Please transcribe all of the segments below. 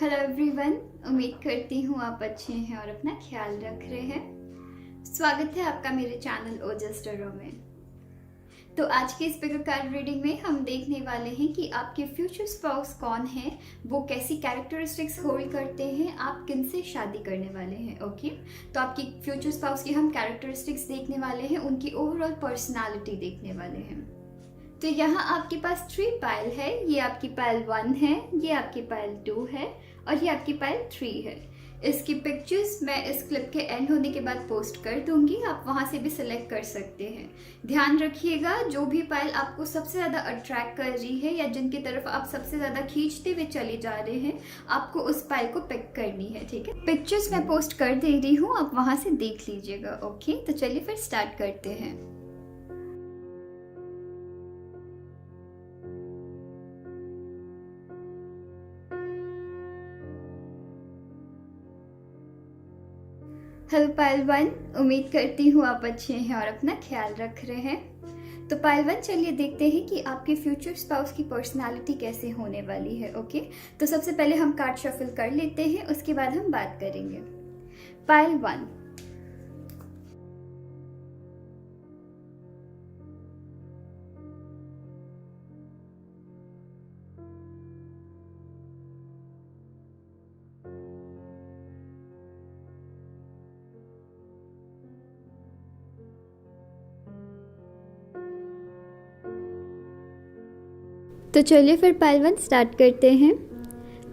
Hello everyone, उम्मीद करती हूँ आप अच्छे हैं और अपना ख्याल रख रहे हैं। स्वागत है आपका मेरे चैनल ओजस टैरो में। तो आज के इस पिक कार्ड रीडिंग में हम देखने वाले हैं कि आपके फ्यूचर स्पाउस कौन है, वो कैसी कैरेक्टरिस्टिक्स होल्ड करते हैं, आप किनसे शादी करने वाले हैं। ओके, तो आपकी फ्यूचर स्पाउस की हम कैरेक्टरिस्टिक्स देखने वाले हैं, उनकी ओवरऑल पर्सनालिटी देखने वाले हैं। तो यहाँ आपके पास 3 पाइल है। ये आपकी पाइल 1 है, ये आपकी पाइल 2 है और ये आपकी पाइल 3 है। इसकी पिक्चर्स मैं इस क्लिप के एंड होने के बाद पोस्ट कर दूंगी, आप वहां से भी सिलेक्ट कर सकते हैं। ध्यान रखिएगा, जो भी पाइल आपको सबसे ज़्यादा अट्रैक्ट कर रही है या जिनकी तरफ आप सबसे ज़्यादा खींचते हुए चले जा रहे हैं, आपको उस पाइल को पिक करनी है। ठीक है, पिक्चर्स मैं पोस्ट कर दे रही हूँ, आप वहां से देख लीजिएगा। ओके, तो चलिए फिर स्टार्ट करते हैं। हेलो पाइल 1, उम्मीद करती हूँ आप अच्छे हैं और अपना ख्याल रख रहे हैं। तो पाइल 1, चलिए देखते हैं कि आपके फ्यूचर स्पाउस की पर्सनालिटी कैसे होने वाली है। ओके, तो सबसे पहले हम कार्ड शफल कर लेते हैं, उसके बाद हम बात करेंगे। पाइल 1, तो चलिए फिर पाइल 1 स्टार्ट करते हैं।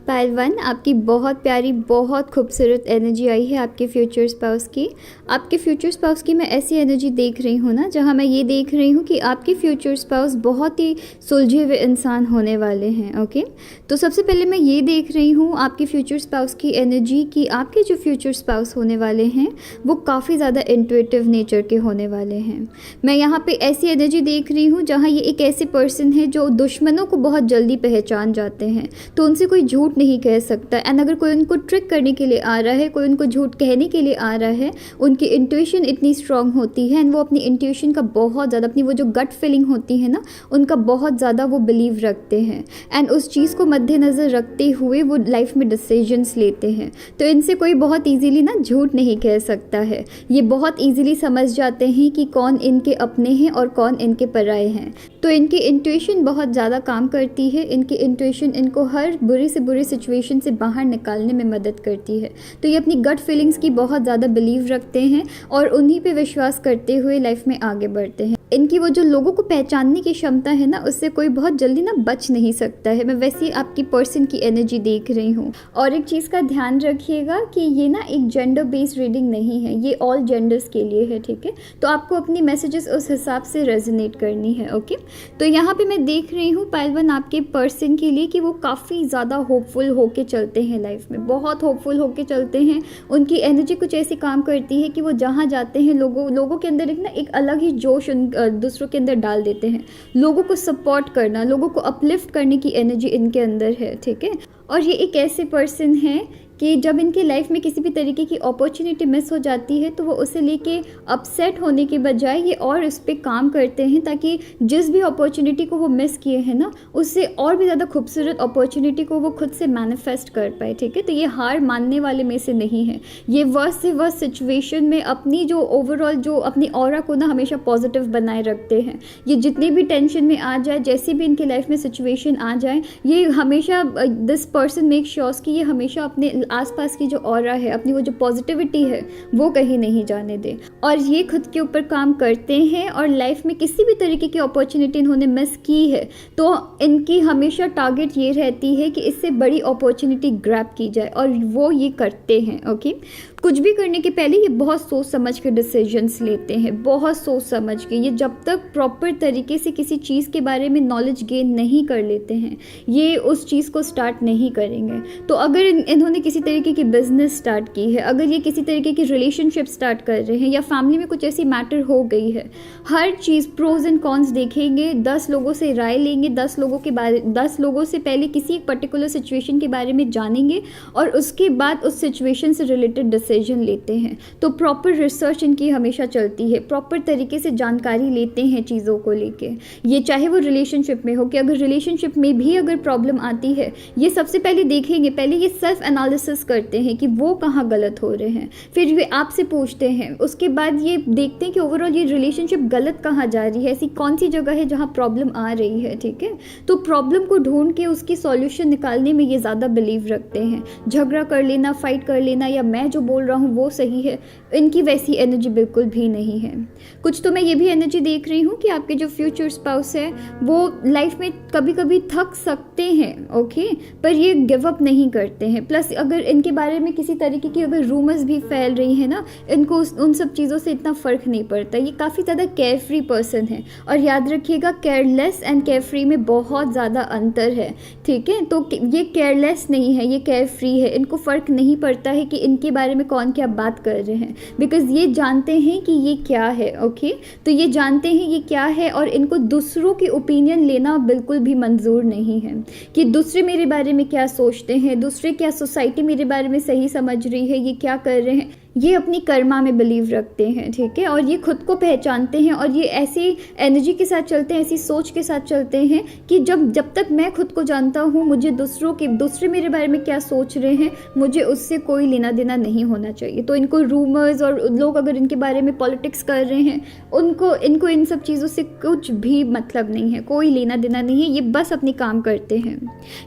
पाइल 1, आपकी बहुत प्यारी, बहुत खूबसूरत एनर्जी आई है आपके फ्यूचर स्पाउस की। आपके फ्यूचर स्पाउस की मैं ऐसी एनर्जी देख रही हूँ ना, जहाँ मैं ये देख रही हूँ कि आपके फ्यूचर स्पाउस बहुत ही सुलझे हुए इंसान होने वाले हैं। ओके, तो सबसे पहले मैं ये देख रही हूँ आपके फ्यूचर स्पाउस की एनर्जी कि आपके जो फ्यूचर स्पाउस होने वाले हैं वो काफ़ी ज़्यादा इंट्यूटिव नेचर के होने वाले हैं। मैं यहाँ पर ऐसी एनर्जी देख रही हूँ जहाँ ये एक ऐसे पर्सन है जो दुश्मनों को बहुत जल्दी पहचान जाते हैं, तो उनसे कोई झूठ नहीं कह सकता। एंड अगर कोई उनको ट्रिक करने के लिए आ रहा है, कोई उनको झूठ कहने के लिए आ रहा है, उनकी इंट्यूशन इतनी स्ट्रांग होती है एंड वो अपनी इंट्यूशन का बहुत ज़्यादा, अपनी वो जो गट फीलिंग होती है ना, उनका बहुत ज़्यादा वो बिलीव रखते हैं एंड उस चीज़ को मद्देनज़र रखते हुए वो लाइफ में डिसीजंस लेते हैं। तो इनसे कोई बहुत ईजीली ना झूठ नहीं कह सकता है। ये बहुत ईजीली समझ जाते हैं कि कौन इनके अपने हैं और कौन इनके पराए हैं। तो इनकी इंट्यूशन बहुत ज़्यादा काम करती है। इनकी इंट्यूशन इनको हर बुरी से बुरी सिचुएशन से बाहर निकालने में मदद करती है। तो ये अपनी गट फीलिंग्स की बहुत ज़्यादा बिलीव रखते हैं और उन्हीं पे विश्वास करते हुए लाइफ में आगे बढ़ते हैं। इनकी वो जो लोगों को पहचानने की क्षमता है ना, उससे कोई बहुत जल्दी ना बच नहीं सकता है। मैं वैसे ही आपकी पर्सन की एनर्जी देख रही हूँ। और एक चीज़ का ध्यान रखिएगा कि ये ना एक जेंडर बेस्ड रीडिंग नहीं है, ये ऑल जेंडर्स के लिए है। ठीक है, तो आपको अपनी मैसेजेस उस हिसाब से रेजोनेट करनी है। ओके, तो यहाँ पे मैं देख रही हूँ पाइल 1 आपके पर्सन के लिए कि वो काफ़ी ज़्यादा होपफुल होके चलते हैं लाइफ में, बहुत होपफुल होके चलते हैं। उनकी एनर्जी कुछ ऐसी काम करती है कि वो जहाँ जाते हैं लोगों के अंदर एक अलग ही जोश दूसरों के अंदर डाल देते हैं। लोगों को सपोर्ट करना, लोगों को अपलिफ्ट करने की एनर्जी इनके अंदर है। ठीक है, और ये एक ऐसे पर्सन है कि जब इनके लाइफ में किसी भी तरीके की अपॉर्चुनिटी मिस हो जाती है तो वो उसे लेके अपसेट होने के बजाय ये और इस पर काम करते हैं, ताकि जिस भी अपॉर्चुनिटी को वो मिस किए हैं ना, उससे और भी ज़्यादा खूबसूरत अपॉर्चुनिटी को वो खुद से मैनिफेस्ट कर पाए। ठीक है, तो ये हार मानने वाले में से नहीं है। ये वर्स्ट से वर्स्ट सिचुएशन में अपनी जो ओवरऑल जो अपनी ऑरा को ना हमेशा पॉजिटिव बनाए रखते हैं। ये जितनी भी टेंशन में आ जाए, जैसी भी इनके लाइफ में सिचुएशन आ जाए, ये हमेशा दिस पर्सन मेक श्योर्स कि ये हमेशा अपने आसपास की जो ऑरा है, अपनी वो जो पॉजिटिविटी है, वो कहीं नहीं जाने दे। और ये खुद के ऊपर काम करते हैं और लाइफ में किसी भी तरीके की अपॉर्चुनिटी इन्होंने मिस की है तो इनकी हमेशा टारगेट ये रहती है कि इससे बड़ी अपॉर्चुनिटी ग्रैब की जाए, और वो ये करते हैं। ओके, कुछ भी करने के पहले ये बहुत सोच समझ के डिसीजंस लेते हैं, बहुत सोच समझ के। ये जब तक प्रॉपर तरीके से किसी चीज़ के बारे में नॉलेज गेन नहीं कर लेते हैं, ये उस चीज़ को स्टार्ट नहीं करेंगे। तो अगर इन्होंने किसी तरीके की बिजनेस स्टार्ट की है, अगर ये किसी तरीके की रिलेशनशिप स्टार्ट कर रहे हैं या फैमिली में कुछ ऐसी मैटर हो गई है, हर चीज़ प्रोज एंड कॉन्स देखेंगे, 10 लोगों से राय लेंगे, 10 लोगों से पहले किसी एक पर्टिकुलर सिचुएशन के बारे में जानेंगे और उसके बाद उस सिचुएशन से रिलेटेड डिसीजन डिसीजन लेते हैं। तो प्रॉपर रिसर्च इनकी हमेशा चलती है, प्रॉपर तरीके से जानकारी लेते हैं चीज़ों को लेके। ये चाहे वो रिलेशनशिप में हो, कि अगर रिलेशनशिप में भी अगर प्रॉब्लम आती है, ये सबसे पहले देखेंगे, पहले ये सेल्फ एनालिसिस करते हैं कि वो कहाँ गलत हो रहे हैं, फिर ये आपसे पूछते हैं, उसके बाद ये देखते हैं कि ओवरऑल ये रिलेशनशिप गलत कहाँ जा रही है, ऐसी कौन सी जगह है जहाँ प्रॉब्लम आ रही है। ठीक है, तो प्रॉब्लम को ढूंढ के उसकी सॉल्यूशन निकालने में ये ज़्यादा बिलीव रखते हैं। झगड़ा कर लेना, फाइट कर लेना, या मैं जो बोल रहा हूँ वो सही है, इनकी वैसी एनर्जी बिल्कुल भी नहीं है। कुछ तो मैं ये भी एनर्जी देख रही हूँ कि आपके जो फ्यूचर स्पाउस है वो लाइफ में कभी कभी थक सकते हैं, ओके, पर ये गिव अप नहीं करते हैं। प्लस अगर इनके बारे में किसी तरीके की अगर रूमर्स भी फैल रही है ना, इनको उन सब चीज़ों से इतना फ़र्क नहीं पड़ता। ये काफ़ी ज़्यादा केयर फ्री पर्सन है, और याद रखिएगा केयरलेस एंड केयर फ्री में बहुत ज़्यादा अंतर है। ठीक है, तो ये केयरलेस नहीं है, ये केयर फ्री है। इनको फ़र्क नहीं पड़ता है कि इनके बारे में कौन क्या बात कर रहे हैं, बिकॉज़ ये जानते हैं कि ये क्या है। ओके, तो ये जानते हैं ये क्या है, और इनको दूसरों की ओपिनियन लेना बिल्कुल भी मंजूर नहीं है कि दूसरे मेरे बारे में क्या सोचते हैं, दूसरे क्या सोसाइटी मेरे बारे में सही समझ रही है, ये क्या कर रहे हैं। ये अपनी कर्मा में बिलीव रखते हैं। ठीक है, और ये खुद को पहचानते हैं, और ये ऐसी एनर्जी के साथ चलते हैं, ऐसी सोच के साथ चलते हैं कि जब तक मैं खुद को जानता हूँ, मुझे दूसरे मेरे बारे में क्या सोच रहे हैं, मुझे उससे कोई लेना देना नहीं होना चाहिए। तो इनको रूमर्स और लोग अगर इनके बारे में पॉलिटिक्स कर रहे हैं, इनको इन सब चीज़ों से कुछ भी मतलब नहीं है, कोई लेना देना नहीं है। ये बस अपनी काम करते हैं।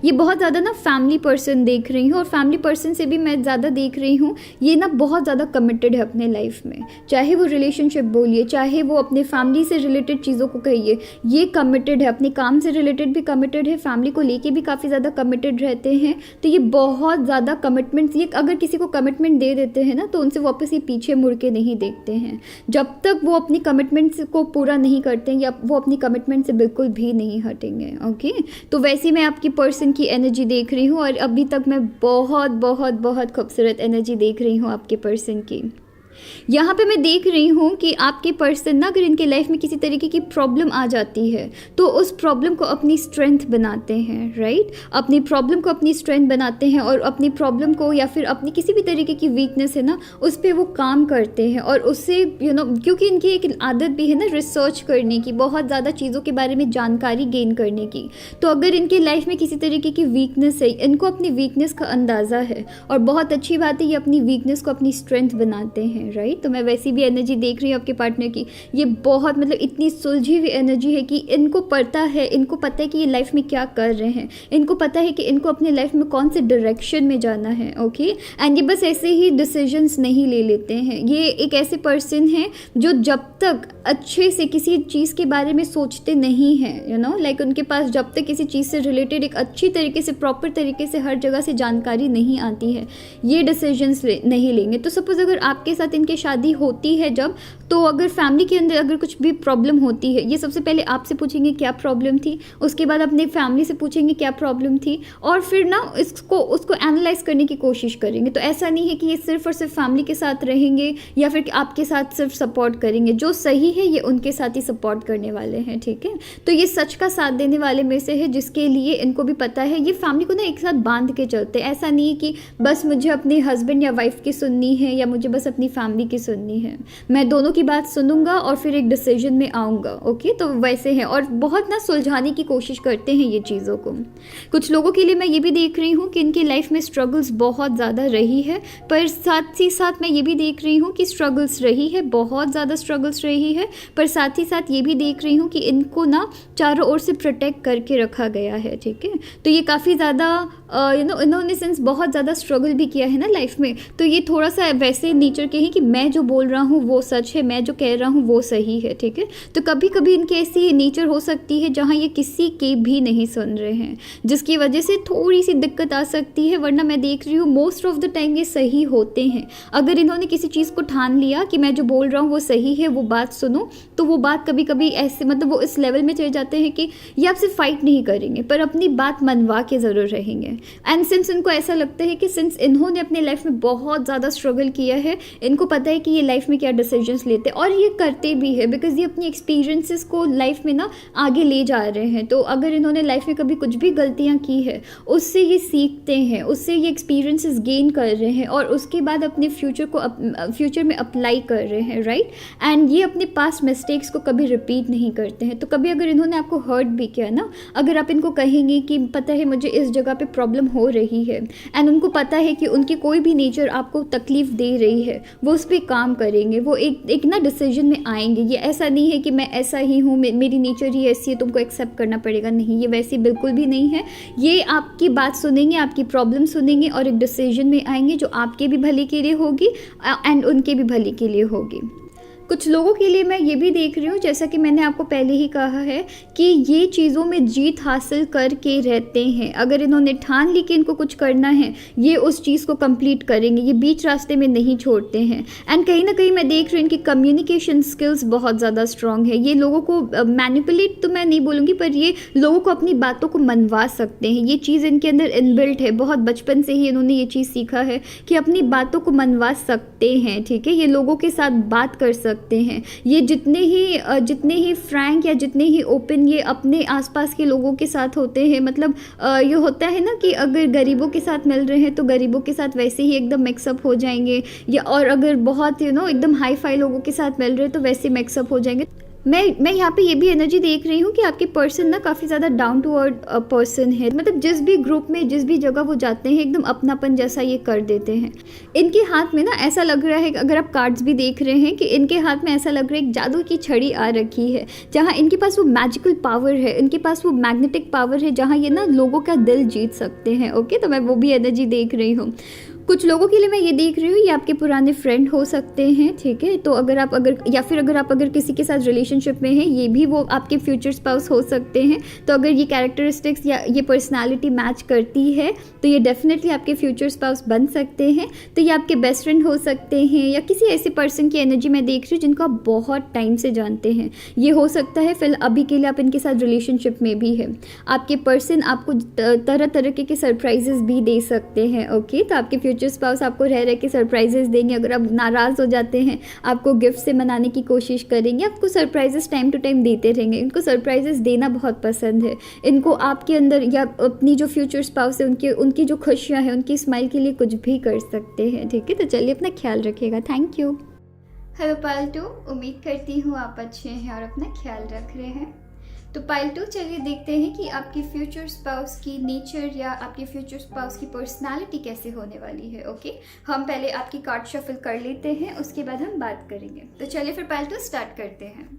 ये बहुत ज़्यादा ना फैमिली पर्सन देख रही हूँ, और फैमिली पर्सन से भी मैं ज़्यादा देख रही हूँ, ये ना बहुत ज़्यादा कमिटेड है अपने लाइफ में। चाहे वो रिलेशनशिप बोलिए, चाहे वो अपने फैमिली से रिलेटेड चीज़ों को कहिए, ये कमिटेड है। अपने काम से रिलेटेड भी कमिटेड है, फैमिली को लेके भी काफ़ी ज़्यादा कमिटेड रहते हैं। तो ये बहुत ज़्यादा कमिटमेंट्स, ये अगर किसी को कमिटमेंट दे देते हैं ना, तो उनसे वापस ये पीछे मुड़ के नहीं देखते हैं जब तक वो अपनी कमिटमेंट्स को पूरा नहीं करते हैं, या वो अपनी कमिटमेंट से बिल्कुल भी नहीं हटेंगे। ओके, तो वैसे मैं आपकी पर्सन की एनर्जी देख रही हूँ, और अभी तक मैं बहुत बहुत बहुत खूबसूरत एनर्जी देख रही हूँ आपके पर्सन की। यहाँ पे मैं देख रही हूँ कि आपके पर्सन ना, अगर इनके लाइफ में किसी तरीके की प्रॉब्लम आ जाती है, तो उस प्रॉब्लम को अपनी स्ट्रेंथ बनाते हैं। राइट, अपनी प्रॉब्लम को अपनी स्ट्रेंथ बनाते हैं, और अपनी प्रॉब्लम को या फिर अपनी किसी भी तरीके की वीकनेस है ना, उस पर वो काम करते हैं। और उससे क्योंकि इनकी एक आदत भी है ना रिसर्च करने की, बहुत ज़्यादा चीज़ों के बारे में जानकारी गेन करने की। तो अगर इनके लाइफ में किसी तरीके की वीकनेस है, इनको अपनी वीकनेस का अंदाज़ा है, और बहुत अच्छी बात है, ये अपनी वीकनेस को अपनी स्ट्रेंथ बनाते हैं। राइट, तो मैं वैसी भी एनर्जी देख रही हूँ आपके पार्टनर की। ये बहुत मतलब इतनी सुलझी हुई एनर्जी है कि इनको पता है कि ये लाइफ में क्या कर रहे हैं, इनको पता है कि इनको अपने लाइफ में कौन से डायरेक्शन में जाना है। ओके, एंड ये बस ऐसे ही डिसीजंस नहीं ले लेते हैं। ये एक ऐसे पर्सन है जो जब तक अच्छे से किसी चीज़ के बारे में सोचते नहीं हैं, लाइक उनके पास जब तक किसी चीज़ से रिलेटेड एक अच्छी तरीके से, प्रॉपर तरीके से हर जगह से जानकारी नहीं आती है, ये डिसीजंस नहीं लेंगे। तो सपोज अगर आपके साथ इनकी शादी होती है जब, तो अगर फैमिली के अंदर अगर कुछ भी प्रॉब्लम होती है, ये सबसे पहले आपसे पूछेंगे क्या प्रॉब्लम थी, उसके बाद अपने फैमिली से पूछेंगे क्या प्रॉब्लम थी, और फिर ना उसको एनालाइज करने की कोशिश करेंगे। तो ऐसा नहीं है कि ये सिर्फ और सिर्फ फैमिली के साथ रहेंगे, या फिर आपके साथ सिर्फ सपोर्ट करेंगे। जो सही है ये उनके साथ ही सपोर्ट करने वाले हैं। ठीक है, तो ये सच का साथ देने वाले में से है, जिसके लिए इनको भी पता है ये फैमिली को ना एक साथ बांध के चलते हैं। ऐसा नहीं है कि बस मुझे अपने हस्बैंड या वाइफ की सुननी है, या मुझे बस अपनी फैमिली की सुननी है। मैं दोनों की बात सुनूंगा और फिर एक डिसीजन में आऊँगा। ओके, तो वैसे हैं, और बहुत ना सुलझाने की कोशिश करते हैं ये चीज़ों को। कुछ लोगों के लिए मैं ये भी देख रही हूँ कि इनकी लाइफ में स्ट्रगल्स बहुत ज़्यादा रही है, पर साथ ही साथ मैं ये भी देख रही हूँ कि स्ट्रगल्स रही है, बहुत ज़्यादा स्ट्रगल्स रही है, पर साथ ही साथ ये भी देख रही हूँ कि इनको ना चारों ओर से प्रोटेक्ट करके रखा गया है। ठीक है, तो ये काफ़ी ज़्यादा इन्होंने सेंस बहुत ज़्यादा स्ट्रगल भी किया है ना लाइफ में, तो ये थोड़ा सा वैसे नेचर के हैं कि मैं जो बोल रहा हूँ वो सच है, मैं जो कह रहा हूँ वो सही है। ठीक है, तो कभी कभी इनकी ऐसी नेचर हो सकती है जहाँ ये किसी की भी नहीं सुन रहे हैं, जिसकी वजह से थोड़ी सी दिक्कत आ सकती है, वरना मैं देख रही हूँ मोस्ट ऑफ द टाइम ये सही होते हैं। अगर इन्होंने किसी चीज़ को ठान लिया कि मैं जो बोल रहा हूँ वो सही है, वो बात सुनो, तो वो बात कभी कभी ऐसे मतलब वो इस लेवल में चले जाते हैं कि ये आपसे फाइट नहीं करेंगे, पर अपनी बात मनवा के ज़रूर रहेंगे। एंड सिंस इनको ऐसा लगता है कि सिंस इन्होंने अपने लाइफ में बहुत ज़्यादा स्ट्रगल किया है, इनको पता है कि ये लाइफ में क्या डिसीजंस लेते हैं, और ये करते भी है बिकॉज ये अपनी एक्सपीरियंसेस को लाइफ में ना आगे ले जा रहे हैं। तो अगर इन्होंने लाइफ में कभी कुछ भी गलतियाँ की है, उससे ये सीखते हैं, उससे ये एक्सपीरियंसेस गेन कर रहे हैं और उसके बाद अपने फ्यूचर में अप्लाई कर रहे हैं, राइट। एंड ये अपने पास्ट मिस्टेक्स को कभी रिपीट नहीं करते हैं। तो कभी अगर इन्होंने आपको हर्ट भी किया ना, अगर आप इनको कहेंगे कि पता है मुझे इस जगह पे प्रॉब्लम हो रही है, एंड उनको पता है कि उनकी कोई भी नेचर आपको तकलीफ दे रही है, वो उस पर काम करेंगे, वो एक ना डिसीजन में आएंगे। ये ऐसा नहीं है कि मैं ऐसा ही हूँ, मेरी नेचर ही ऐसी है, तुमको एक्सेप्ट करना पड़ेगा, नहीं, ये वैसी बिल्कुल भी नहीं है। ये आपकी बात सुनेंगे, आपकी प्रॉब्लम सुनेंगे और एक डिसीजन में आएंगे जो आपके भी भले के लिए होगी एंड उनके भी भले के लिए होगी। कुछ लोगों के लिए मैं ये भी देख रही हूँ, जैसा कि मैंने आपको पहले ही कहा है कि ये चीज़ों में जीत हासिल करके रहते हैं। अगर इन्होंने ठान ली कि इनको कुछ करना है, ये उस चीज़ को कंप्लीट करेंगे, ये बीच रास्ते में नहीं छोड़ते हैं। एंड कहीं ना कहीं मैं देख रही हूँ इनकी कम्युनिकेशन स्किल्स बहुत ज़्यादा स्ट्रॉन्ग है। ये लोगों को मैनिपुलेट तो मैं नहीं बोलूँगी, पर ये लोगों को अपनी बातों को मनवा सकते हैं। ये चीज़ इनके अंदर इनबिल्ट है, बहुत बचपन से ही इन्होंने ये चीज़ सीखा है कि अपनी बातों को मनवा सकते हैं, ठीक है। ये लोगों के साथ बात कर सकते हैं। ये जितने ही फ्रैंक या जितने ही ओपन ये अपने आसपास के लोगों के साथ होते हैं, मतलब ये होता है ना कि अगर गरीबों के साथ मिल रहे हैं तो गरीबों के साथ वैसे ही एकदम मिक्सअप हो जाएंगे, या और अगर बहुत एकदम हाई फाई लोगों के साथ मिल रहे हैं तो वैसे मिक्सअप हो जाएंगे। मैं यहाँ पे ये भी एनर्जी देख रही हूँ कि आपके पर्सन ना काफ़ी ज़्यादा डाउन टू अर्थ पर्सन है। मतलब जिस भी ग्रुप में, जिस भी जगह वो जाते हैं, एकदम अपनापन जैसा ये कर देते हैं। इनके हाथ में ना ऐसा लग रहा है, अगर आप कार्ड्स भी देख रहे हैं, कि इनके हाथ में ऐसा लग रहा है एक जादू की छड़ी आ रखी है, जहाँ इनके पास वो मैजिकल पावर है, इनके पास वो मैग्नेटिक पावर है, जहाँ ये ना लोगों का दिल जीत सकते हैं। ओके, तो मैं वो भी एनर्जी देख रही हूँ। कुछ लोगों के लिए मैं ये देख रही हूँ, ये आपके पुराने फ्रेंड हो सकते हैं, ठीक है। तो अगर आप किसी के साथ रिलेशनशिप में हैं, ये भी वो आपके फ्यूचर स्पाउस हो सकते हैं। तो अगर ये कैरेक्टरिस्टिक्स या ये पर्सनालिटी मैच करती है तो ये डेफिनेटली आपके फ्यूचर स्पाउस बन सकते हैं। तो ये आपके बेस्ट फ्रेंड हो सकते हैं, या किसी ऐसे पर्सन की एनर्जी मैं देख रही हूँ जिनको आप बहुत टाइम से जानते हैं। ये हो सकता है फिर अभी के लिए आप इनके साथ रिलेशनशिप में भी है। आपके पर्सन आपको तरह तरह के सरप्राइजेस भी दे सकते हैं। ओके, तो आपके फ्यूचर स्पाउस आपको रह के सरप्राइजेस देंगे। अगर आप नाराज़ हो जाते हैं, आपको गिफ्ट से मनाने की कोशिश करेंगे, आपको सरप्राइजेस टाइम टू टाइम देते रहेंगे। इनको सरप्राइजेस देना बहुत पसंद है। इनको आपके अंदर या अपनी जो फ्यूचर स्पाउस है उनकी जो खुशियाँ हैं, उनकी स्माइल के लिए कुछ भी कर सकते हैं, ठीक है। तो चलिए अपना ख्याल रखिएगा। Thank you. हेलो पालतू, उम्मीद करती हूँ आप अच्छे हैं और अपना ख्याल रख रहे हैं। तो पालतू, चलिए देखते हैं कि आपकी फ्यूचर स्पाउस की नेचर या आपके फ्यूचर स्पाउस की पर्सनालिटी कैसे होने वाली है। ओके, हम पहले आपकी कार्ड शफल कर लेते हैं, उसके बाद हम बात करेंगे। तो चलिए फिर पालतू स्टार्ट करते हैं।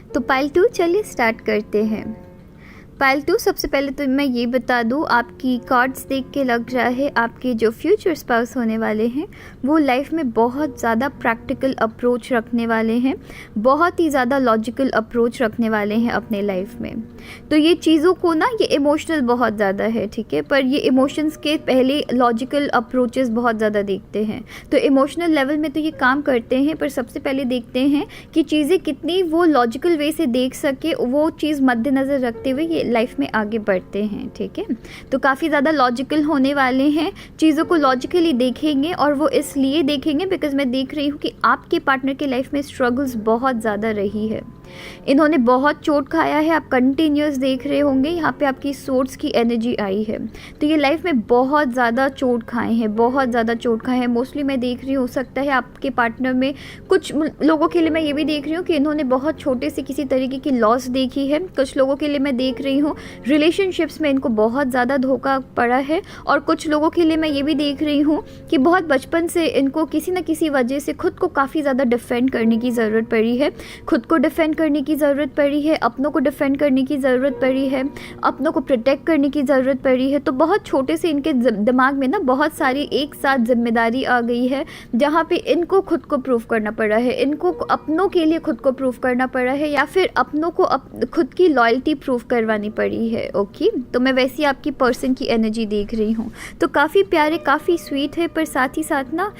तो पालतू, चलिए स्टार्ट करते हैं। पालतू, सबसे पहले तो मैं ये बता दूँ, आपकी कार्ड्स देख के लग रहा है आपके जो फ्यूचर स्पाउस होने वाले हैं वो लाइफ में बहुत ज़्यादा प्रैक्टिकल अप्रोच रखने वाले हैं, बहुत ही ज़्यादा लॉजिकल अप्रोच रखने वाले हैं अपने लाइफ में। तो ये चीज़ों को ना, ये इमोशनल बहुत ज़्यादा है, ठीक है, पर ये इमोशंस के पहले लॉजिकल अप्रोचेस बहुत ज़्यादा देखते हैं। तो इमोशनल लेवल में तो ये काम करते हैं, पर सबसे पहले देखते हैं कि चीज़ें कितनी वो लॉजिकल वे से देख सके, वो चीज़ मद्देनज़र रखते हुए ये लाइफ में आगे बढ़ते हैं, ठीक है। तो काफ़ी ज़्यादा लॉजिकल होने वाले हैं, चीज़ों को लॉजिकली देखेंगे, और वो इसलिए देखेंगे बिकॉज मैं देख रही हूँ कि आपके पार्टनर के लाइफ में स्ट्रगल्स बहुत ज़्यादा रही है। इन्होंने बहुत चोट खाया है, आप कंटिन्यूस देख रहे होंगे, यहाँ पे आपकी सोर्स की एनर्जी आई है। तो ये लाइफ में बहुत ज़्यादा चोट खाए हैं, बहुत ज़्यादा चोट खाए हैं। मोस्टली मैं देख रही हूँ, हो सकता है आपके पार्टनर में, कुछ लोगों के लिए मैं ये भी देख रही हूँ कि इन्होंने बहुत छोटे से किसी तरीके की लॉस देखी है। कुछ लोगों के लिए मैं देख रही रही हूँ रिलेशनशिप्स में इनको बहुत ज़्यादा धोखा पड़ा है। और कुछ लोगों के लिए मैं ये भी देख रही हूँ कि बहुत बचपन से इनको किसी न किसी वजह से खुद को काफ़ी ज़्यादा डिफेंड करने की ज़रूरत पड़ी है, खुद को डिफेंड करने की ज़रूरत पड़ी है, अपनों को डिफेंड करने की ज़रूरत पड़ी है, अपनों को प्रोटेक्ट करने की ज़रूरत पड़ी है। तो बहुत छोटे से इनके दिमाग में ना बहुत सारी एक साथ जिम्मेदारी आ गई है, जहाँ पे इनको खुद को प्रूव करना पड़ा है, इनको अपनों के लिए खुद को प्रूव करना पड़ा है, या फिर अपनों को खुद की लॉयल्टी प्रूव करवानी पड़ी है। ओके, तो मैं वैसी आपकी पर्सन की एनर्जी देख रही हूँ। तो काफ़ी प्यारे, काफ़ी स्वीट है, पर साथ ही साथ ना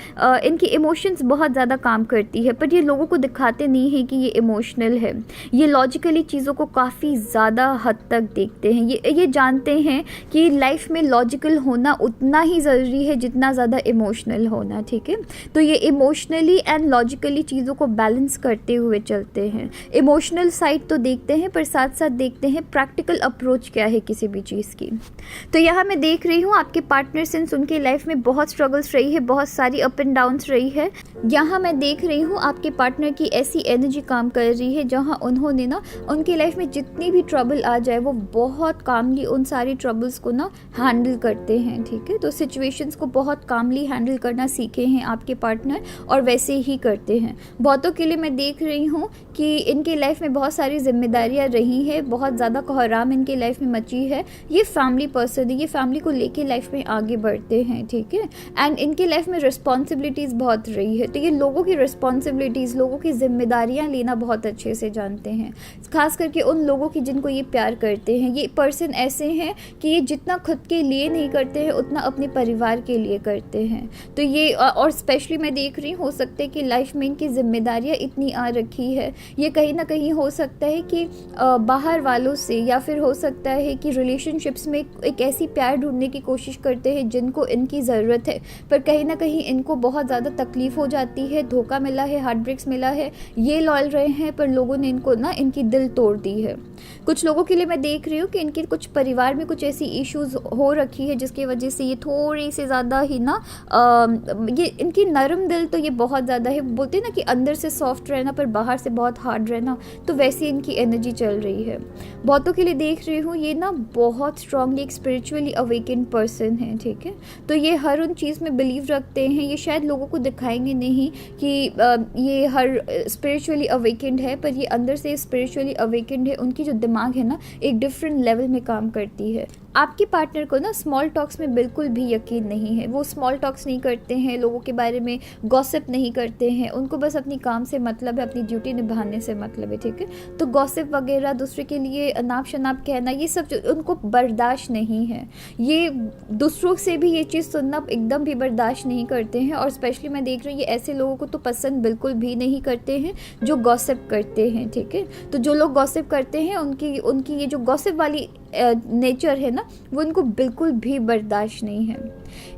इनकी इमोशंस बहुत ज़्यादा काम करती है, पर ये लोगों को दिखाते नहीं हैं कि ये इमोशनल है। ये लॉजिकली चीज़ों को काफ़ी ज़्यादा हद तक देखते हैं। ये जानते हैं कि लाइफ में लॉजिकल होना उतना ही ज़रूरी है जितना ज़्यादा इमोशनल होना। ठीक है, तो ये इमोशनली एंड लॉजिकली चीज़ों को बैलेंस करते हुए चलते हैं। इमोशनल साइड तो देखते हैं, पर साथ साथ देखते हैं प्रैक्टिकल अप्रोच क्या है किसी भी चीज़ की। तो यहाँ मैं देख रही हूँ आपके पार्टनर सिंस उनके लाइफ में बहुत स्ट्रगल्स रही है, बहुत सारी अप एंड डाउन्स रही है। यहाँ मैं देख रही हूँ आपके पार्टनर की ऐसी एनर्जी काम कर रही है जहाँ उन्होंने ना उनके लाइफ में जितनी भी ट्रबल आ जाए वो बहुत कामली उन सारी ट्रबल्स को ना हैंडल करते हैं। ठीक है, तो सिचुएशंस को बहुत कामली हैंडल करना सीखे हैं आपके पार्टनर, और वैसे ही करते हैं। बहुतों के लिए मैं देख रही हूँ कि इनके लाइफ में बहुत सारी जिम्मेदारियाँ रही हैं, बहुत ज़्यादा कोहराम इनके लाइफ में मची है। ये फैमिली पर्सन है, ये फैमिली को लेके लाइफ में आगे बढ़ते हैं। ठीक है, एंड इनके लाइफ में रिस्पॉन्सिबिलिटीज़ बहुत रही है, तो ये लोगों की रिस्पॉन्सिबिलिटीज़, लोगों की जिम्मेदारियाँ लेना बहुत अच्छे से जानते हैं, खास करके उन लोगों की जिनको ये प्यार करते हैं। ये पर्सन ऐसे हैं कि ये जितना खुद के लिए नहीं करते हैं उतना अपने परिवार के लिए करते हैं। तो ये और स्पेशली मैं देख रही हूँ, हो सकता है कि लाइफ में इनकी जिम्मेदारियाँ इतनी आ रखी है, ये कहीं ना कहीं हो सकता है कि बाहर वालों से, या फिर हो सकता है कि रिलेशनशिप्स में एक ऐसी प्यार ढूंढने की कोशिश करते हैं जिनको इनकी ज़रूरत है, पर कहीं ना कहीं इनको बहुत ज़्यादा तकलीफ़ हो जाती है, धोखा मिला है, हार्ट ब्रेक्स मिला है। ये लॉयल रहे हैं पर लोगों ने इनको ना इनकी दिल तोड़ दी है। कुछ लोगों के लिए मैं देख रही हूँ कि इनके कुछ परिवार में कुछ ऐसी इश्यूज़ हो रखी है जिसकी वजह से ये थोड़ी सी ज़्यादा ही ना ये इनकी नरम दिल तो ये बहुत ज़्यादा है, बोलते हैं ना कि अंदर से सॉफ्ट रहना पर बाहर से बहुत हार्ड रहना, तो वैसी इनकी एनर्जी चल रही है। बहुतों के लिए देख रही हूँ ये ना बहुत स्ट्रांगली एक स्पिरिचुअली अवेकेंड पर्सन है। ठीक है, तो ये हर उन चीज़ में बिलीव रखते हैं। ये शायद लोगों को दिखाएंगे नहीं कि ये हर स्पिरिचुअली अवेकेंड है, पर ये अंदर से स्पिरिचुअली अवेकेंड है। उनकी जो दिमाग है ना एक डिफरेंट लेवल में काम करती है। आपके पार्टनर को ना स्मॉल टॉक्स में बिल्कुल भी यकीन नहीं है, वो स्मॉल टॉक्स नहीं करते हैं, लोगों के बारे में गॉसिप नहीं करते हैं, उनको बस अपनी काम से मतलब है, अपनी ड्यूटी निभाने से मतलब है। ठीक है, तो गॉसिप वगैरह, दूसरे के लिए अनाप शनाप कहना, ये सब उनको बर्दाश्त नहीं है। ये दूसरों से भी ये चीज़ सुनना एकदम भी बर्दाश्त नहीं करते हैं, और स्पेशली मैं देख रही हूँ ये ऐसे लोगों को तो पसंद बिल्कुल भी नहीं करते हैं जो गॉसिप करते हैं। ठीक है, तो जो लोग गॉसिप करते हैं उनकी ये जो गॉसिप वाली नेचर है ना वो इनको बिल्कुल भी बर्दाश्त नहीं है।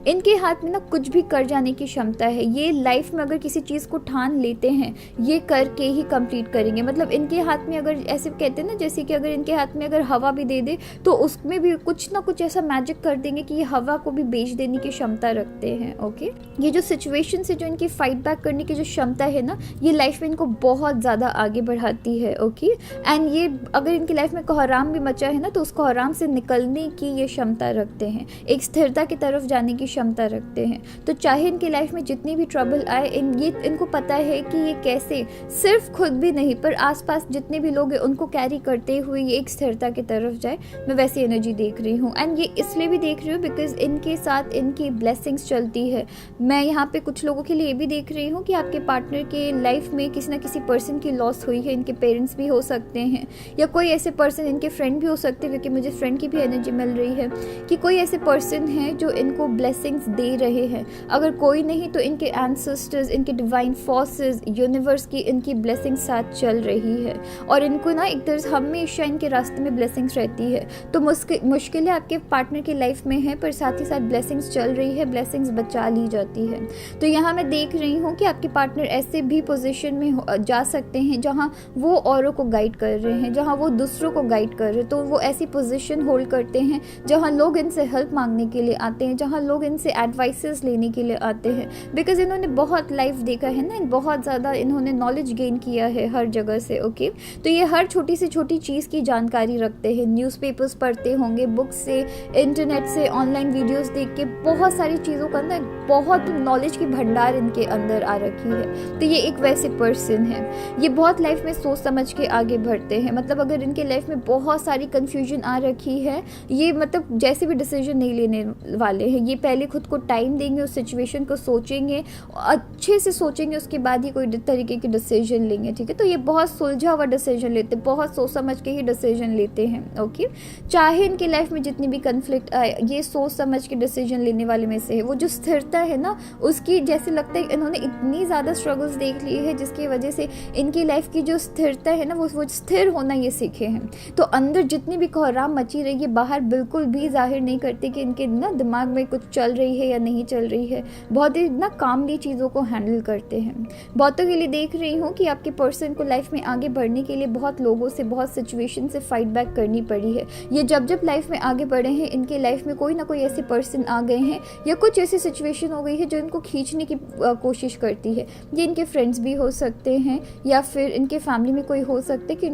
इनके हाथ में ना कुछ भी कर जाने की क्षमता है। ये लाइफ में अगर किसी चीज़ को ठान लेते हैं ये करके ही कंप्लीट करेंगे। मतलब इनके हाथ में अगर ऐसे कहते हैं ना, जैसे कि अगर इनके हाथ में अगर हवा भी दे दे तो उसमें भी कुछ ना कुछ ऐसा मैजिक कर देंगे कि ये हवा को भी बेच देने की क्षमता रखते हैं। ओके, ये जो सिचुएशन से जो इनकी फाइट बैक करने की जो क्षमता है ना ये लाइफ में इनको बहुत ज़्यादा आगे बढ़ाती है। ओके, एंड ये अगर इनकी लाइफ में कोहराम भी मचा है ना तो उस कोहराम से निकलने की ये क्षमता रखते हैं, एक स्थिरता की तरफ जाने की क्षमता रखते हैं। तो चाहे इनकी लाइफ में जितनी भी ट्रबल आए इनको पता है कि ये कैसे सिर्फ खुद भी नहीं पर आसपास जितने भी लोग हैं उनको कैरी करते हुए ये एक स्थिरता की तरफ जाए। मैं वैसी एनर्जी देख रही हूँ, एंड ये इसलिए भी देख रही हूँ बिकॉज इनके साथ इनकी ब्लेसिंग्स चलती है। मैं यहाँ पे कुछ लोगों के लिए ये भी देख रही हूँ कि आपके पार्टनर के लाइफ में किसी ना किसी पर्सन की लॉस हुई है। इनके पेरेंट्स भी हो सकते हैं या कोई ऐसे पर्सन, इनके फ्रेंड भी हो सकते हैं, क्योंकि मुझे फ्रेंड की भी एनर्जी मिल रही है कि कोई ऐसे पर्सन है जो इनको ब्लेसिंग्स दे रहे हैं। अगर कोई नहीं तो इनके एंसेस्टर्स, इनके डिवाइन फोर्सेस, यूनिवर्स की इनकी ब्लेसिंग्स साथ चल रही है, और इनको ना एक तरह से हमेशा इनके रास्ते में ब्लेसिंग्स रहती है। तो मुश्किलें आपके पार्टनर की लाइफ में है पर साथ ही साथ ब्लेसिंग्स चल रही है, ब्लेसिंग्स बचा ली जाती है। तो यहाँ मैं देख रही हूँ कि आपके पार्टनर ऐसे भी पोजीशन में जा सकते हैं जहाँ वो औरों को गाइड कर रहे हैं, जहाँ वो दूसरों को गाइड कर रहे हैं। तो वो ऐसी पोजीशन होल्ड करते हैं जहाँ लोग इनसे हेल्प मांगने के लिए आते हैं, जहाँ यहाँ लोग इनसे एडवाइसेस लेने के लिए आते हैं, बिकॉज इन्होंने बहुत लाइफ देखा है ना, बहुत ज़्यादा इन्होंने नॉलेज गेन किया है हर जगह से। ओके, तो ये हर छोटी से छोटी चीज़ की जानकारी रखते हैं, न्यूज़पेपर्स पढ़ते होंगे, बुक्स से, इंटरनेट से, ऑनलाइन वीडियोस देख के, बहुत सारी चीज़ों का ना बहुत नॉलेज की भंडार इनके अंदर आ रखी है। तो ये एक वैसे पर्सन है। ये बहुत लाइफ में सोच समझ के आगे बढ़ते हैं, मतलब अगर इनके लाइफ में बहुत सारी कन्फ्यूजन आ रखी है, ये मतलब जैसे भी डिसीजन नहीं लेने वाले हैं, ये पहले खुद को टाइम देंगे, उस सिचुएशन को सोचेंगे, अच्छे से सोचेंगे, उसके बाद ही कोई तरीके की डिसीजन लेंगे। ठीक है, तो ये बहुत सुलझा हुआ डिसीजन लेते हैं, बहुत सोच समझ के ही डिसीजन लेते हैं। ओके, चाहे इनकी लाइफ में जितनी भी कन्फ्लिक्ट आए, ये सोच समझ के डिसीजन लेने वाले में से है। वो जो स्थिरता है ना, उसकी जैसे लगता है इन्होंने इतनी ज़्यादा स्ट्रगल्स देख लिए हैं, जिसकी वजह से इनकी लाइफ की जो स्थिरता है ना, वो स्थिर होना ये सीखे हैं। तो अंदर जितनी भी कोहराम मची रही है, बाहर बिल्कुल भी जाहिर नहीं करते कि इनके ना दिमाग में कुछ चल रही है या नहीं चल रही है। बहुत ही ना कामली चीज़ों को हैंडल करते हैं। बहुतों के लिए देख रही हूँ कि आपके पर्सन को लाइफ में आगे बढ़ने के लिए बहुत लोगों से, बहुत सिचुएशन से फाइट बैक करनी पड़ी है। ये जब जब लाइफ में आगे बढ़े हैं, इनके लाइफ में कोई ना कोई ऐसे पर्सन आ गए हैं या कुछ ऐसी सिचुएशन हो गई है जो इनको खींचने की कोशिश करती है। ये इनके फ्रेंड्स भी हो सकते हैं या फिर इनके फैमिली में कोई हो सकते हैं कि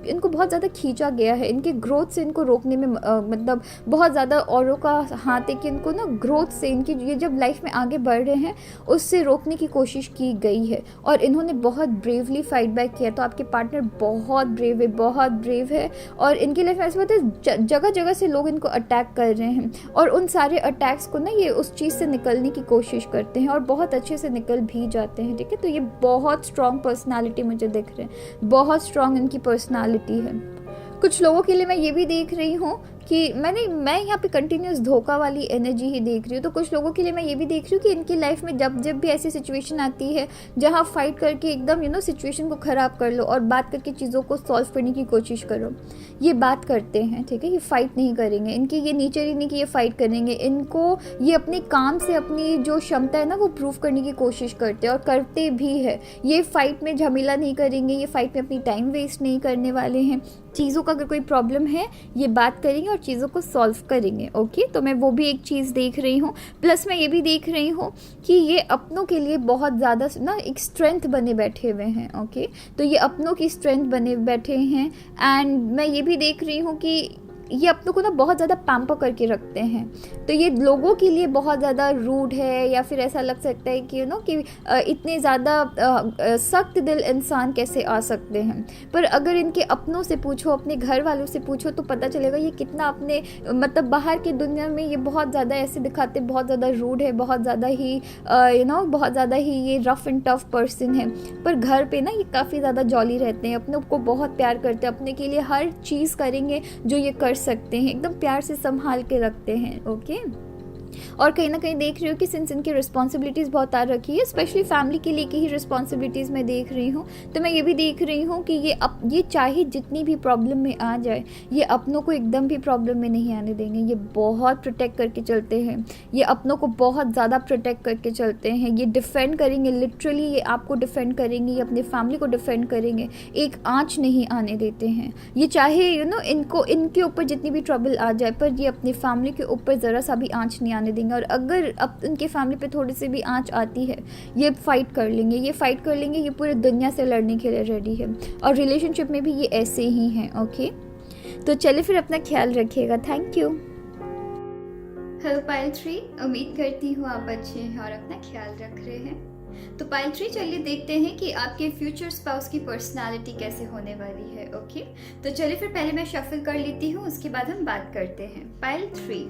इनको बहुत ज़्यादा खींचा गया है। इनके ग्रोथ से इनको रोकने में मतलब बहुत ज़्यादा औरों का हाथ है कि इनको ना ग्रोथ से, इनकी ये जब लाइफ में आगे बढ़ रहे हैं उससे रोकने की कोशिश की गई है और इन्होंने बहुत ब्रेवली फाइट बैक किया। तो आपके पार्टनर बहुत ब्रेव है, बहुत ब्रेव है और इनकी लाइफ में ऐसा होता है जगह जगह से लोग इनको अटैक कर रहे हैं और उन सारे अटैक्स को ना ये उस चीज़ से निकलने की कोशिश करते हैं और बहुत अच्छे से निकल भी जाते हैं। ठीक है, तो ये बहुत स्ट्रॉन्ग पर्सनालिटी मुझे दिख रहे हैं, बहुत स्ट्रॉन्ग इनकी पर्सनालिटी है। कुछ लोगों के लिए मैं ये भी देख रही हूँ कि मैं यहाँ पे कंटिन्यूस धोखा वाली एनर्जी ही देख रही हूँ। तो कुछ लोगों के लिए मैं ये भी देख रही हूँ कि इनकी लाइफ में जब जब भी ऐसी सिचुएशन आती है जहाँ फाइट करके एकदम सिचुएशन को ख़राब कर लो और बात करके चीज़ों को सॉल्व करने की कोशिश करो, ये बात करते हैं। ठीक है, ये फाइट नहीं करेंगे, इनकी ये नेचर ही नहीं कि ये फाइट करेंगे। इनको ये अपने काम से अपनी जो क्षमता है ना वो प्रूव करने की कोशिश करते हैं और करते भी है। ये फाइट में झमेला नहीं करेंगे, ये फाइट में अपनी टाइम वेस्ट नहीं करने वाले हैं। चीज़ों का अगर कोई प्रॉब्लम है ये बात करेंगे और चीज़ों को सॉल्व करेंगे। ओके, तो मैं वो भी एक चीज़ देख रही हूँ। प्लस मैं ये भी देख रही हूँ कि ये अपनों के लिए बहुत ज़्यादा ना एक स्ट्रेंथ बने बैठे हुए हैं। ओके, तो ये अपनों की स्ट्रेंथ बने बैठे हैं एंड मैं ये भी देख रही हूँ कि ये अपनों को ना बहुत ज़्यादा पैम्पर करके रखते हैं। तो ये लोगों के लिए बहुत ज़्यादा रूड है या फिर ऐसा लग सकता है कि कि इतने ज़्यादा सख्त दिल इंसान कैसे आ सकते हैं। पर अगर इनके अपनों से पूछो, अपने घर वालों से पूछो तो पता चलेगा ये कितना अपने मतलब बाहर की दुनिया में ये बहुत ज़्यादा ऐसे दिखाते, बहुत ज़्यादा रूड है, बहुत ज़्यादा ही बहुत ज़्यादा ही ये रफ एंड टफ पर्सन है। पर घर पे ना ये काफ़ी ज़्यादा जॉली रहते हैं, अपने को बहुत प्यार करते हैं, अपने के लिए हर चीज़ करेंगे जो ये कर सकते हैं, एकदम प्यार से संभाल के रखते हैं। ओके, और कहीं ना कहीं देख रही हूँ कि सिंस इनकी रिस्पॉन्सिबिलिटीज़ बहुत आ रखी है, स्पेशली फैमिली के लिए की ही रिस्पॉन्सिबिलिटीज़ मैं देख रही हूँ। तो मैं ये भी देख रही हूँ कि ये चाहे जितनी भी प्रॉब्लम में आ जाए, ये अपनों को एकदम भी प्रॉब्लम में नहीं आने देंगे। ये बहुत प्रोटेक्ट करके चलते हैं, ये अपनों को बहुत ज़्यादा प्रोटेक्ट करके चलते हैं। ये डिफेंड करेंगे, लिटरली ये आपको डिफेंड करेंगे, ये अपने फैमिली को डिफेंड करेंगे, एक आँच नहीं आने देते हैं। ये चाहे इनको इनके ऊपर जितनी भी ट्रबल आ जाए, पर ये अपनी फैमिली के ऊपर ज़रा सा भी आँच नहीं आने देंगे। और अगर अब उनके फैमिली पे थोड़ी सी भी आंच आती है, ये फाइट कर लेंगे, ये पूरे दुनिया से लड़ने के लिए रेडी है। और रिलेशनशिप में भी ये ऐसे ही हैं। ओके, तो चलिए फिर अपना ख्याल रखिएगा। Thank you. हेलो पाइल 3, उम्मीद करती हूँ आप अच्छे हैं और अपना ख्याल रख रहे हैं। तो पाइल 3, चलिए देखते हैं कि आपके फ्यूचर स्पाउस की पर्सनालिटी कैसे होने वाली है। ओके, तो चलिए फिर पहले मैं शफल कर लेती हूँ, उसके बाद हम बात करते हैं। पाइल 3,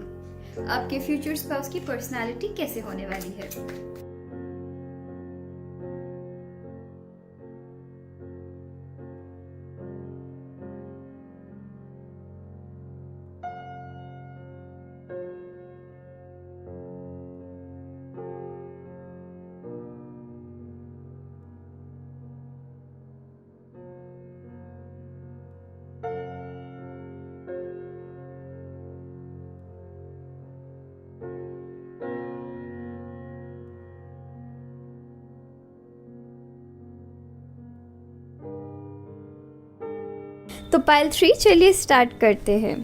आपके फ्यूचर स्पाउस की पर्सनालिटी कैसे होने वाली है। तो पाइल 3, चलिए स्टार्ट करते हैं।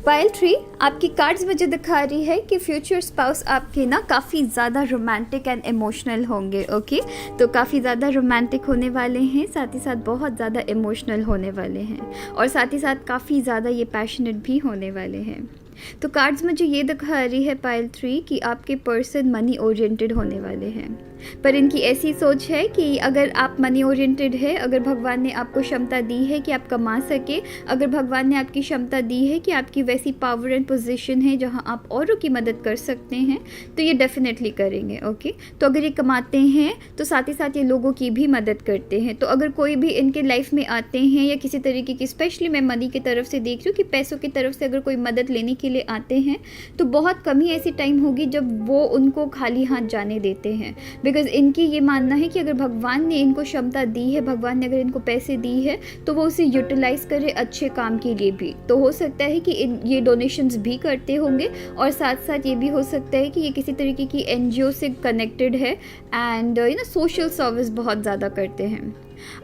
पाइल 3 आपकी कार्ड्स मुझे दिखा रही है कि फ्यूचर स्पाउस आपके ना काफ़ी ज़्यादा रोमांटिक एंड इमोशनल होंगे। ओके, तो काफ़ी ज़्यादा रोमांटिक होने वाले हैं, साथ ही साथ बहुत ज़्यादा इमोशनल होने वाले हैं और साथ ही साथ काफ़ी ज़्यादा ये पैशनेट भी होने वाले हैं। तो कार्ड्स मुझे ये दिखा रही है पाइल 3 कि आपके पर्सन मनी ओरिएंटेड होने वाले हैं, पर इनकी ऐसी सोच है कि अगर आप मनी ओरिएंटेड है, अगर भगवान ने आपको क्षमता दी है कि आप कमा सके, अगर भगवान ने आपकी क्षमता दी है कि आपकी वैसी पावर एंड पोजीशन है जहां आप औरों की मदद कर सकते हैं, तो ये डेफिनेटली करेंगे। ओके, तो अगर ये कमाते हैं तो साथ ही साथ ये लोगों की भी मदद करते हैं। तो अगर कोई भी इनके लाइफ में आते हैं या किसी तरीके की, स्पेशली मैं मनी की तरफ से देख रही हूँ कि पैसों की तरफ से अगर कोई मदद लेने के लिए आते हैं तो बहुत कम ही ऐसी टाइम होगी जब वो उनको खाली हाथ जाने देते हैं। बिकॉज इनकी ये मानना है कि अगर भगवान ने इनको क्षमता दी है, भगवान ने अगर इनको पैसे दी है तो वो उसे यूटिलाइज करे अच्छे काम के लिए भी। तो हो सकता है कि ये डोनेशंस भी करते होंगे और साथ साथ ये भी हो सकता है कि ये किसी तरीके की एनजीओ से कनेक्टेड है एंड सोशल सर्विस बहुत ज़्यादा करते हैं।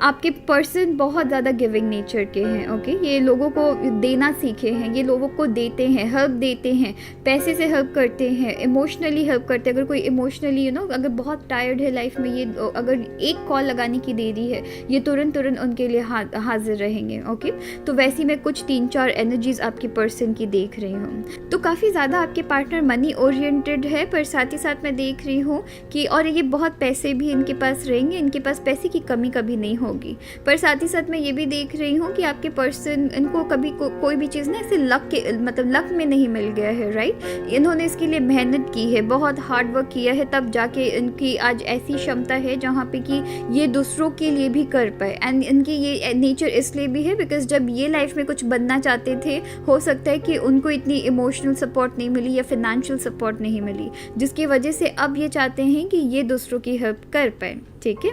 आपके पर्सन बहुत ज़्यादा गिविंग नेचर के हैं। ओके, ये लोगों को देना सीखे हैं, ये लोगों को देते हैं, हेल्प देते हैं, पैसे से हेल्प करते हैं, इमोशनली हेल्प करते हैं। अगर कोई इमोशनली अगर बहुत टायर्ड है लाइफ में, ये अगर एक कॉल लगाने की देरी है, ये तुरंत उनके लिए हाजिर रहेंगे। ओके, तो वैसी मैं कुछ 3-4 एनर्जीज आपके पर्सन की देख रही हूँ। तो काफ़ी ज़्यादा आपके पार्टनर मनी ओरिएंटेड है, पर साथ ही साथ मैं देख रही हूँ कि और ये बहुत पैसे भी इनके पास रहेंगे, इनके पास पैसे की कमी कभी नहीं होगी। पर साथ ही साथ मैं ये भी देख रही हूँ कि आपके पर्सन, इनको कभी कोई भी चीज़ ना ऐसे लक के लक में नहीं मिल गया है। राइट, इन्होंने इसके लिए मेहनत की है, बहुत हार्ड वर्क किया है, तब जाके इनकी आज ऐसी क्षमता है जहाँ पे कि ये दूसरों के लिए भी कर पाए। एंड इनकी ये नेचर इसलिए भी है बिकॉज जब ये लाइफ में कुछ बनना चाहते थे, हो सकता है कि उनको इतनी इमोशनल सपोर्ट नहीं मिली या फिनेंशियल सपोर्ट नहीं मिली, जिसकी वजह से अब ये चाहते हैं कि ये दूसरों की हेल्प कर पाए। ठीक है,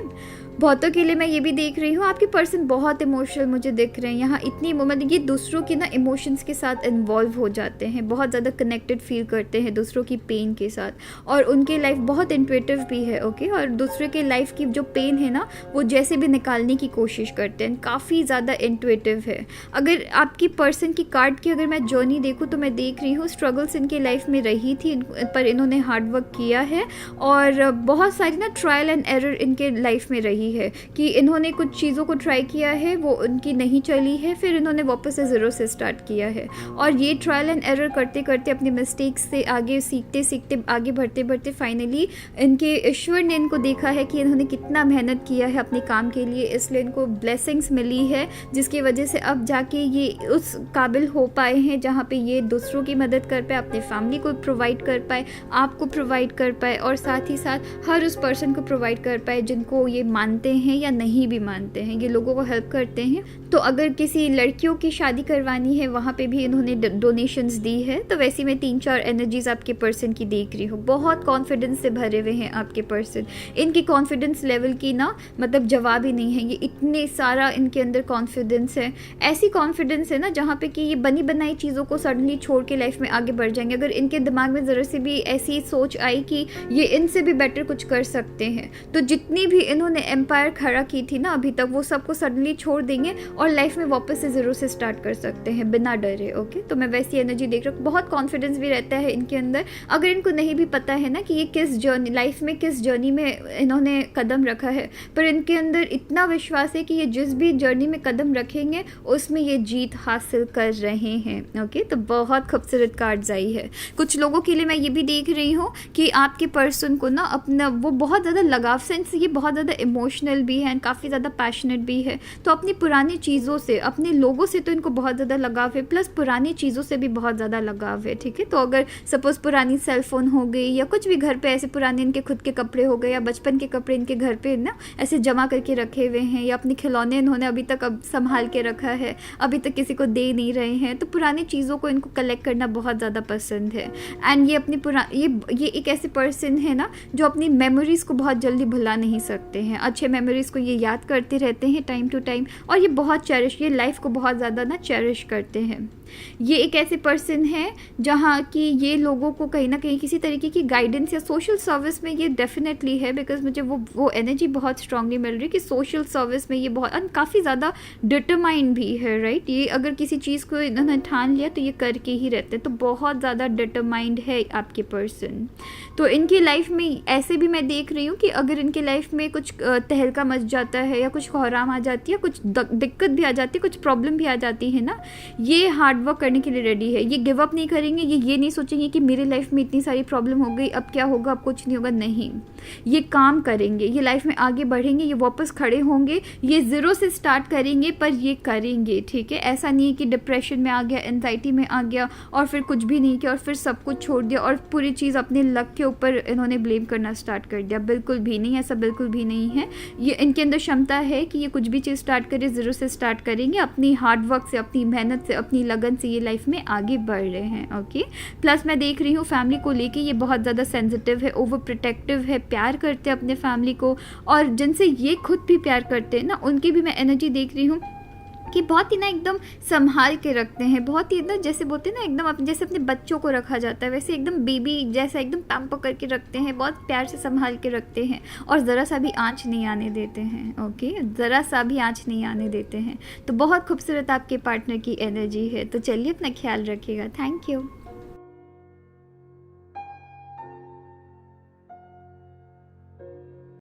बहुतों के लिए मैं ये भी देख रही हूँ आपके पर्सन बहुत इमोशनल मुझे दिख रहे हैं यहाँ। इतनी मतलब ये दूसरों की ना इमोशंस के साथ इन्वॉल्व हो जाते हैं, बहुत ज़्यादा कनेक्टेड फील करते हैं दूसरों की पेन के साथ, और उनकी लाइफ बहुत इंट्यूटिव भी है। ओके, और दूसरे के लाइफ की जो पेन है ना, वो जैसे भी निकालने की कोशिश करते हैं, काफ़ी ज़्यादा इंट्यूटिव है। अगर आपकी पर्सन की कार्ड की अगर मैं जर्नी देखूँ तो मैं देख रही हूँ स्ट्रगल्स इनके लाइफ में रही थी, पर इन्होंने हार्ड वर्क किया है और बहुत सारी ना ट्रायल एंड एरर इनके लाइफ में रही है कि इन्होंने कुछ चीज़ों को ट्राई किया है, वो उनकी नहीं चली है, फिर इन्होंने वापस से ज़ीरो से स्टार्ट किया है। और ये ट्रायल एंड एरर करते करते अपने मिस्टेक्स से आगे सीखते सीखते आगे बढ़ते बढ़ते फाइनली इनके ईश्वर ने इनको देखा है कि इन्होंने कितना मेहनत किया है अपने काम के लिए, इसलिए इनको ब्लेसिंग्स मिली है, जिसकी वजह से अब जाके ये उस काबिल हो पाए हैं जहाँ पे ये दूसरों की मदद कर पाए, अपने फैमिली को प्रोवाइड कर पाए, आपको प्रोवाइड कर पाए और साथ ही साथ हर उस पर्सन को प्रोवाइड कर पाए जिनको ये मानते हैं या नहीं भी मानते हैं, ये लोगों को हेल्प करते हैं। तो अगर किसी लड़कियों की शादी करवानी है वहाँ पे भी इन्होंने डोनेशंस दी है। तो वैसे मैं 3-4 एनर्जीज आपके पर्सन की देख रही हूँ, बहुत कॉन्फिडेंस से भरे हुए हैं आपके पर्सन। इनकी कॉन्फिडेंस लेवल की ना मतलब जवाब ही नहीं है, ये इतने सारा इनके अंदर कॉन्फिडेंस है, ऐसी कॉन्फिडेंस है ना जहाँ पे कि ये बनी बनाई चीज़ों को सडनली छोड़ के लाइफ में आगे बढ़ जाएंगे। अगर इनके दिमाग में ज़रा सी भी ऐसी सोच आई कि ये इनसे भी बेटर कुछ कर सकते हैं, तो जितनी भी इन्होंने एम्पायर खड़ा की थी ना अभी तक, वो सबको सडनली छोड़ देंगे और लाइफ में वापस से ज़ीरो से स्टार्ट कर सकते हैं बिना डरे। ओके, तो मैं वैसी एनर्जी देख रही हूँ, बहुत कॉन्फिडेंस भी रहता है इनके अंदर। अगर इनको नहीं भी पता है ना कि ये किस जर्नी लाइफ में किस जर्नी में इन्होंने कदम रखा है, पर इनके अंदर इतना विश्वास है कि ये जिस भी जर्नी में कदम रखेंगे उसमें ये जीत हासिल कर रहे हैं। ओके, तो बहुत खूबसूरत कार्ड्स आई है। कुछ लोगों के लिए मैं ये भी देख रही हूँ कि आपके पर्सन को ना अपना वो बहुत ज़्यादा लगाव, सेंस ये बहुत ज़्यादा इमोशनल भी है, काफ़ी ज़्यादा पैशनेट भी है, तो अपनी पुरानी चीज़ों से, अपने लोगों से तो इनको बहुत ज़्यादा लगाव है, प्लस पुरानी चीज़ों से भी बहुत ज़्यादा लगाव है। ठीक है, तो अगर सपोज़ पुरानी सेल फोन हो गई या कुछ भी घर पे ऐसे पुराने इनके खुद के कपड़े हो गए या बचपन के कपड़े इनके घर पे ना ऐसे जमा करके रखे हुए हैं, या अपने खिलौने इन्होंने अभी तक अब संभाल के रखा है, अभी तक किसी को दे नहीं रहे हैं, तो पुरानी चीज़ों को इनको कलेक्ट करना बहुत ज़्यादा पसंद है। एंड ये अपनी ये एक ऐसे पर्सन है ना जो अपनी मेमोरीज़ को बहुत जल्दी भुला नहीं सकते हैं, अच्छे मेमोरीज़ को ये याद करते रहते हैं टाइम टू टाइम, और ये बहुत चेरिश, ये लाइफ को बहुत ज़्यादा ना चेरिश करते हैं। ये एक ऐसे पर्सन है जहाँ कि ये लोगों को कहीं ना कहीं किसी तरीके की गाइडेंस या सोशल सर्विस में ये डेफिनेटली है, बिकॉज मुझे वो एनर्जी बहुत स्ट्रांगली मिल रही है कि सोशल सर्विस में ये बहुत काफ़ी ज़्यादा डिटरमाइंड भी है, राइट। ये अगर किसी चीज़ को इन्होंने ठान लिया तो ये करके ही रहते हैं, तो बहुत ज़्यादा डिटरमाइंड है आपके पर्सन। तो इनकी लाइफ में ऐसे भी मैं देख रही हूँ कि अगर इनके लाइफ में कुछ तहलका मच जाता है या कुछ कोहराम आ जाती है, कुछ दिक्कत भी आ जाती है, कुछ प्रॉब्लम भी आ जाती है ना, ये हार्ड वर्क करने के लिए रेडी है। ये गिव अप नहीं करेंगे, ये नहीं सोचेंगे कि मेरे लाइफ में इतनी सारी प्रॉब्लम हो गई, अब क्या होगा, अब कुछ नहीं होगा, नहीं। ये काम करेंगे, ये लाइफ में आगे बढ़ेंगे, ये वापस खड़े होंगे, ये ज़ीरो से स्टार्ट करेंगे, पर ये करेंगे, ठीक है। ऐसा नहीं है कि डिप्रेशन में आ गया, एंजाइटी में आ गया और फिर कुछ भी नहीं किया और फिर सब कुछ छोड़ दिया और पूरी चीज़ अपने लक के ऊपर इन्होंने ब्लेम करना स्टार्ट कर दिया। बिल्कुल भी नहीं, ऐसा बिल्कुल भी नहीं है। ये इनके अंदर क्षमता है कि ये कुछ भी चीज़ स्टार्ट करे, ज़ीरो से स्टार्ट करेंगे, अपनी हार्ड वर्क से, अपनी मेहनत से, अपनी लगन से ये लाइफ में आगे बढ़ रहे हैं, ओके। प्लस मैं देख रही हूँ फैमिली को लेके ये बहुत ज़्यादा सेंसिटिव है, ओवर प्रोटेक्टिव है, प्यार करते हैं अपने फैमिली को, और जिनसे ये खुद भी प्यार करते हैं ना, उनकी भी मैं एनर्जी देख रही हूँ कि बहुत ही ना एकदम संभाल के रखते हैं, बहुत ही ना जैसे बोलते हैं ना एकदम जैसे अपने बच्चों को रखा जाता है वैसे एकदम बेबी जैसा एकदम पैम्पर करके रखते हैं, बहुत प्यार से संभाल के रखते हैं और ज़रा सा भी आँच नहीं आने देते हैं, ओके, ज़रा सा भी आँच नहीं आने देते हैं। तो बहुत खूबसूरत आपके पार्टनर की एनर्जी है। तो चलिए अपना ख्याल रखिएगा। Thank you.